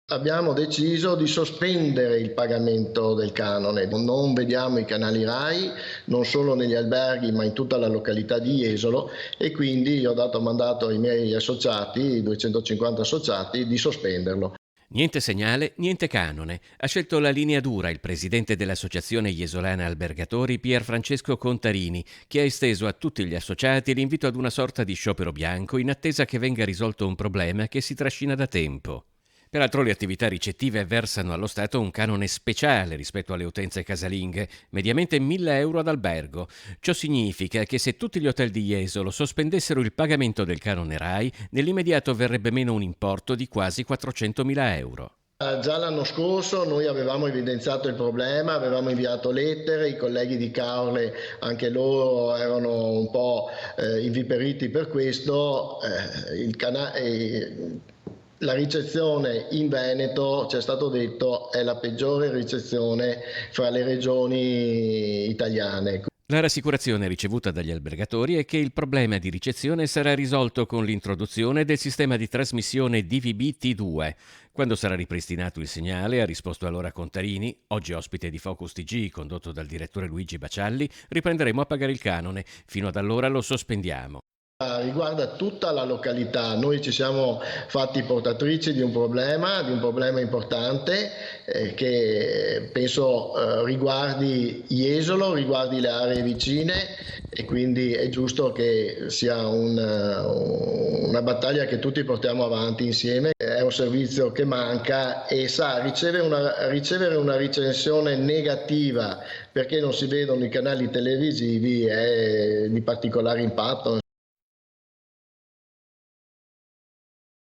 Abbiamo deciso di sospendere il pagamento del canone. Non vediamo i canali Rai, non solo negli alberghi, ma in tutta la località di Jesolo, e quindi ho dato mandato ai miei associati, i 250 associati, di sospenderlo. Niente segnale, niente canone. Ha scelto la linea dura il presidente dell'Associazione Jesolana Albergatori Pier Francesco Contarini, che ha esteso a tutti gli associati l'invito ad una sorta di sciopero bianco in attesa che venga risolto un problema che si trascina da tempo. Peraltro le attività ricettive versano allo Stato un canone speciale rispetto alle utenze casalinghe, mediamente 1.000 € ad albergo. Ciò significa che se tutti gli hotel di Jesolo sospendessero il pagamento del canone RAI, nell'immediato verrebbe meno un importo di quasi 400.000 €. Già l'anno scorso noi avevamo evidenziato il problema, avevamo inviato lettere, i colleghi di Caorle anche loro erano un po' inviperiti per questo. La ricezione in Veneto, ci è stato detto, è la peggiore ricezione fra le regioni italiane. La rassicurazione ricevuta dagli albergatori è che il problema di ricezione sarà risolto con l'introduzione del sistema di trasmissione DVB-T2. Quando sarà ripristinato il segnale, ha risposto allora Contarini, oggi ospite di Focus TG condotto dal direttore Luigi Bacialli, riprenderemo a pagare il canone. Fino ad allora lo sospendiamo. Riguarda tutta la località. Noi ci siamo fatti portatrici di un problema importante che penso riguardi Jesolo, riguardi le aree vicine, e quindi è giusto che sia una battaglia che tutti portiamo avanti insieme. È un servizio che manca e ricevere una recensione negativa perché non si vedono i canali televisivi è di particolare impatto.